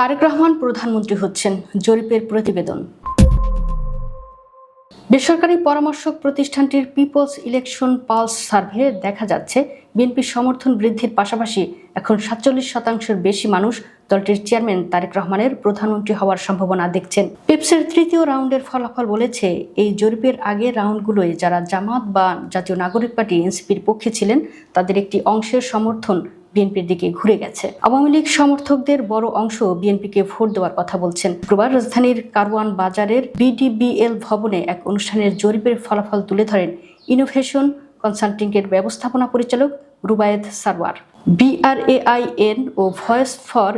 তারেক রহমান প্রধানমন্ত্রী হচ্ছেন, জরিপের প্রতিবেদন। বেসরকারি পরামর্শক প্রতিষ্ঠানটির পিপলস ইলেকশন পালস সার্ভে দেখা যাচ্ছে বিএনপির সমর্থন বৃদ্ধির পাশাপাশি এখন ৪৭% বেশি মানুষ দলটির চেয়ারম্যান তারেক রহমানের প্রধানমন্ত্রী হওয়ার সম্ভাবনা দেখছেন। পিপসের তৃতীয় রাউন্ডের ফলাফল বলেছে, এই জরিপের আগের রাউন্ডগুলোয় যারা জামাত বা জাতীয় নাগরিক পার্টি এনসিপির পক্ষে ছিলেন তাদের একটি অংশের সমর্থন বিএনপির দিকে ঘুরে গেছে। আওয়ামী লীগ সমর্থকদের বড় অংশ বিএনপিকে ভোট দেওয়ার কথা বলছেন। শুক্রবার রাজধানীর কারওয়ান বাজারের বিডিবিএল ভবনে এক অনুষ্ঠানের জরিপের ফলাফল তুলে ধরেন ইনোভেশন কনসাল্টিং এর ব্যবস্থাপনা পরিচালক রুবায়েত সারওয়ার। BRAIN ও ভয়েস ফর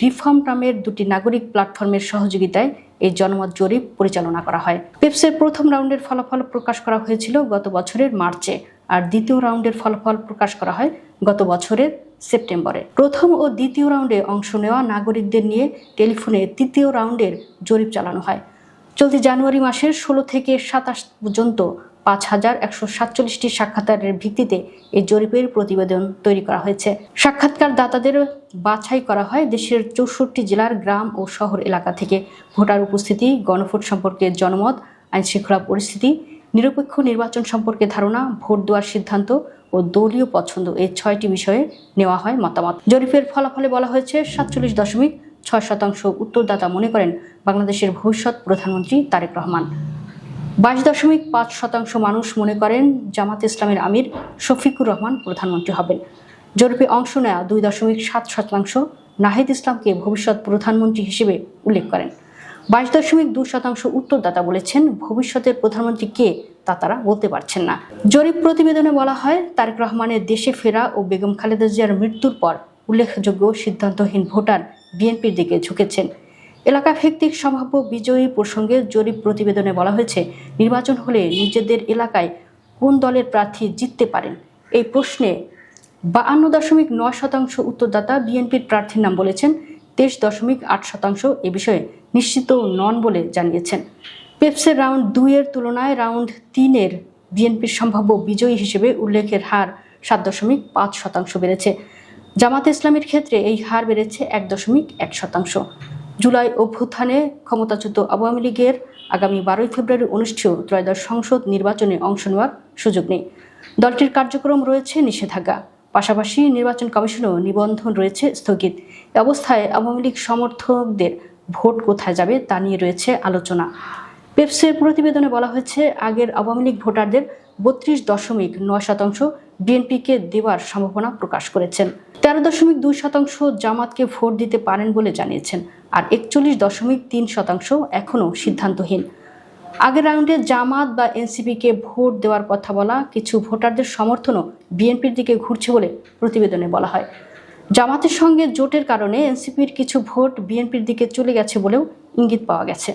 রিফর্ম নামের দুটি নাগরিক প্ল্যাটফর্মের সহযোগিতায় এই জনমত জরিপ পরিচালনা করা হয়। পেপসের প্রথম রাউন্ডের ফলাফল প্রকাশ করা হয়েছিল গত বছরের মার্চে, আর দ্বিতীয় রাউন্ডের ফলাফল প্রকাশ করা হয় গত বছরের সেপ্টেম্বরে। প্রথম ও দ্বিতীয় রাউন্ডে অংশ নেওয়া নাগরিকদের নিয়ে টেলিফোনে তৃতীয় রাউন্ডের জরিপ চালানো হয়। চলতি জানুয়ারি মাসের 16 থেকে 27 পর্যন্ত ৫,১৪৭টি সাক্ষাৎকারের ভিত্তিতে এই জরিপের প্রতিবেদন তৈরি করা হয়েছে। সাক্ষাৎকার দাতাদের বাছাই করা হয় দেশের ৬৪ জেলার গ্রাম ও শহর এলাকা থেকে। ভোটার উপস্থিতি, গণভোট সম্পর্কে জনমত, আইনশৃঙ্খলা পরিস্থিতি, নিরপেক্ষ নির্বাচন সম্পর্কে ধারণা, ভোট দেওয়ার সিদ্ধান্ত ও দলীয় পছন্দ, এই ৬টি বিষয়ে নেওয়া হয় মতামত। জরিপের ফলাফলে বলা হয়েছে ৪৭.৬% উত্তরদাতা মনে করেন বাংলাদেশের ভবিষ্যৎ প্রধানমন্ত্রী তারেক রহমান। ২২.৫% মানুষ মনে করেন জামাত ইসলামের আমির শফিকুর রহমান প্রধানমন্ত্রী হবেন। জরিপে অংশ নেওয়া ২.৭% নাহিদ ইসলামকে ভবিষ্যৎ প্রধানমন্ত্রী হিসেবে উল্লেখ করেন। ২২.২% উত্তরদাতা বলেছেন ভবিষ্যতের প্রধানমন্ত্রী কে তা তারা বলতে পারছেন না। জরিপ প্রতিবেদনে বলা হয়, তারেক রহমানের দেশে ফেরা ও বেগম খালেদা জিয়ার মৃত্যুর পর উল্লেখযোগ্য সিদ্ধান্তহীন ভোটার বিএনপির দিকে ঝুঁকেছেন। এলাকা ভিত্তিক সম্ভাব্য বিজয়ী প্রসঙ্গে জরিপ প্রতিবেদনে বলা হয়েছে, নির্বাচন হলে নিজেদের এলাকায় কোন দলের প্রার্থী জিততে পারেন এই প্রশ্নে ৫২.৯% উত্তরদাতা বিএনপির প্রার্থীর নাম বলেছেন। ২৩.৮% এ বিষয়ে নিশ্চিত নন বলে জানিয়েছেন। পেপসের রাউন্ড ২ এর তুলনায় রাউন্ড ৩ এর বিএনপির সম্ভাব্য বিজয়ী হিসেবে উল্লেখের হার ৭.৫% বেড়েছে। জামাত ইসলামের ক্ষেত্রে এই হার বেড়েছে ১.১%। জুলাই অভ্যুত্থানে ক্ষমতাচ্যুত আওয়ামী লীগের আগামী ১২ ফেব্রুয়ারি অনুষ্ঠেয় ত্রয়োদশ সংসদ নির্বাচনে অংশ নেওয়ার সুযোগ নেই। দলটির কার্যক্রম রয়েছে নিষেধাজ্ঞা, পাশাপাশি নির্বাচন কমিশনও নিবন্ধন রয়েছে স্থগিত। এ অবস্থায় আওয়ামী লীগ সমর্থকদের ভোট কোথায় যাবে তা নিয়ে রয়েছে আলোচনা। পেপসের প্রতিবেদনে বলা হয়েছে, আগের আওয়ামী লীগ ভোটারদের ৩২.৯% বিএনপিকে দেওয়ার সম্ভাবনা প্রকাশ করেছেন। ১৩.২% জামাতকে ভোট দিতে পারেন বলে জানিয়েছেন, আর ৪১.৩% এখনও সিদ্ধান্তহীন। আগের রাউন্ডে জামাত বা এনসিপিকে ভোট দেওয়ার কথা বলা কিছু ভোটারদের সমর্থনও বিএনপির দিকে ঘুরছে বলে প্রতিবেদনে বলা হয়। জামাতের সঙ্গে জোটের কারণে এনসিপির কিছু ভোট বিএনপির দিকে চলে গেছে বলেও ইঙ্গিত পাওয়া গেছে।